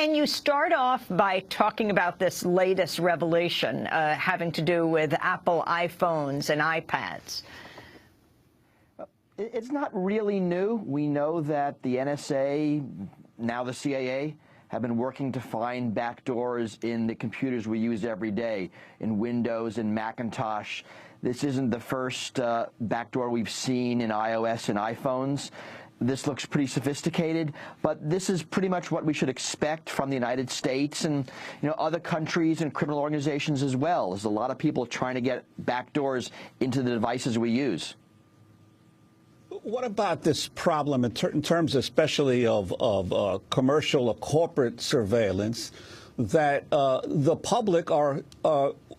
Can you start off by talking about this latest revelation having to do with Apple iPhones and iPads? It's not really new. We know that the NSA, now the CIA, have been working to find backdoors in the computers we use every day, in Windows and Macintosh. This isn't the first backdoor we've seen in iOS and iPhones. This looks pretty sophisticated, but this is pretty much what we should expect from the United States and other countries and criminal organizations as well. There's a lot of people trying to get backdoors into the devices we use. What about this problem in terms especially of commercial or corporate surveillance, that the public are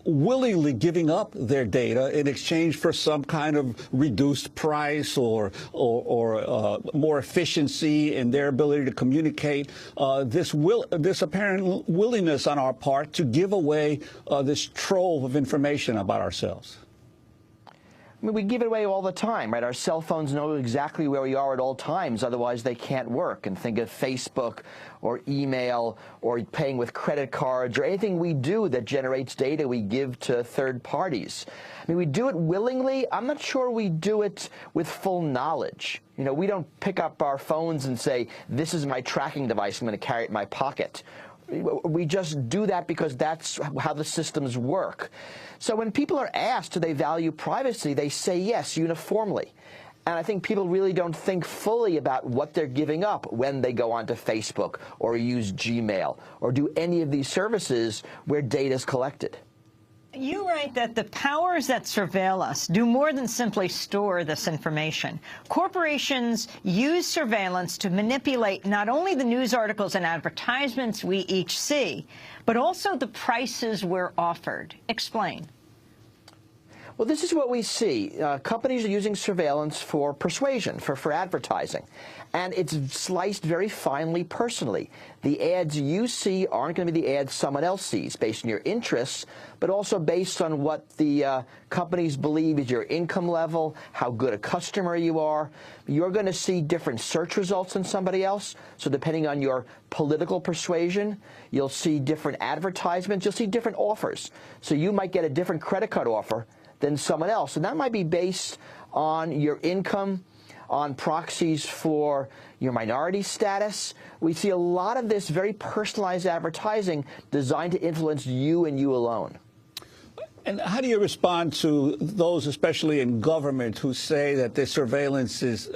willingly giving up their data in exchange for some kind of reduced price or more efficiency in their ability to communicate? This apparent willingness on our part to give away this trove of information about ourselves. I mean, we give it away all the time, right? Our cell phones know exactly where we are at all times, otherwise they can't work. And think of Facebook or email or paying with credit cards or anything we do that generates data we give to third parties. I mean, we do it willingly. I'm not sure we do it with full knowledge. We don't pick up our phones and say, this is my tracking device, I'm going to carry it in my pocket. We just do that because that's how the systems work. So when people are asked, do they value privacy, they say yes, uniformly. And I think people really don't think fully about what they're giving up when they go onto Facebook or use Gmail or do any of these services where data is collected. You write that the powers that surveil us do more than simply store this information. Corporations use surveillance to manipulate not only the news articles and advertisements we each see, but also the prices we're offered. Explain. Well, this is what we see. Companies are using surveillance for persuasion, for advertising. And it's sliced very finely personally. The ads you see aren't going to be the ads someone else sees based on your interests, but also based on what the companies believe is your income level, how good a customer you are. You're going to see different search results than somebody else. So depending on your political persuasion, you'll see different advertisements. You'll see different offers. So you might get a different credit card offer than someone else. And that might be based on your income, on proxies for your minority status. We see a lot of this very personalized advertising designed to influence you and you alone. And how do you respond to those, especially in government, who say that this surveillance is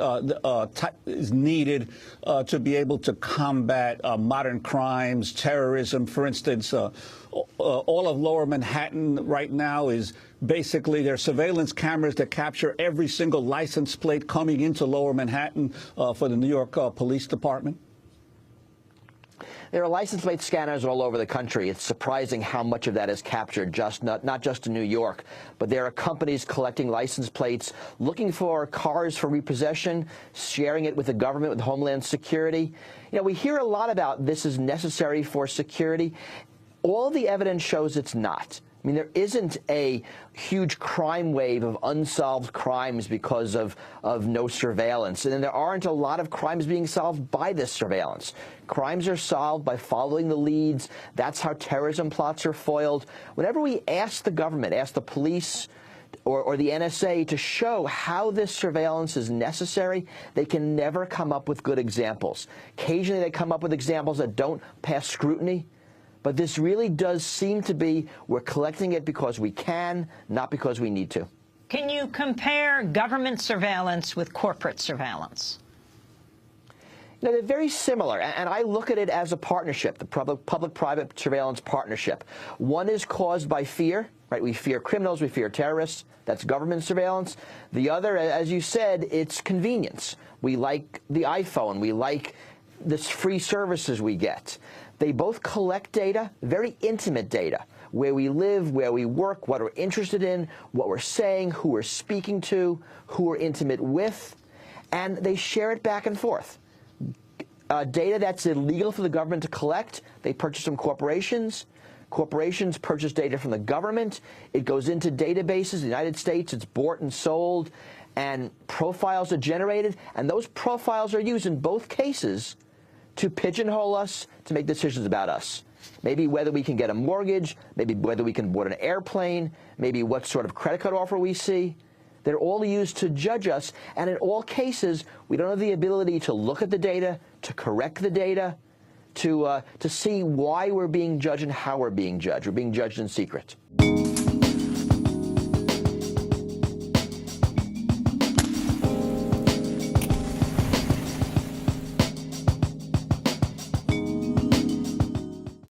needed to be able to combat modern crimes, terrorism? For instance, all of Lower Manhattan right now is basically their surveillance cameras that capture every single license plate coming into Lower Manhattan for the New York Police Department. There are license plate scanners all over the country. It's surprising how much of that is captured, not just in New York, but there are companies collecting license plates, looking for cars for repossession, sharing it with the government, with Homeland Security. We hear a lot about this is necessary for security. All the evidence shows it's not. I mean, there isn't a huge crime wave of unsolved crimes because of no surveillance. And then there aren't a lot of crimes being solved by this surveillance. Crimes are solved by following the leads. That's how terrorism plots are foiled. Whenever we ask the government, ask the police or the NSA to show how this surveillance is necessary, they can never come up with good examples. Occasionally they come up with examples that don't pass scrutiny. But this really does seem to be we're collecting it because we can, not because we need to. Can you compare government surveillance with corporate surveillance? They're very similar, and I look at it as a partnership, the public-private surveillance partnership. One is caused by fear, right? We fear criminals, we fear terrorists. That's government surveillance. The other, as you said, it's convenience. We like the iPhone. We like the free services we get. They both collect data, very intimate data, where we live, where we work, what we're interested in, what we're saying, who we're speaking to, who we're intimate with, and they share it back and forth. Data that's illegal for the government to collect, they purchase from corporations. Corporations purchase data from the government. It goes into databases. In the United States, it's bought and sold, and profiles are generated, and those profiles are used in both cases to pigeonhole us, to make decisions about us. Maybe whether we can get a mortgage, maybe whether we can board an airplane, maybe what sort of credit card offer we see. They're all used to judge us, and in all cases, we don't have the ability to look at the data, to correct the data, to see why we're being judged and how we're being judged. We're being judged in secret.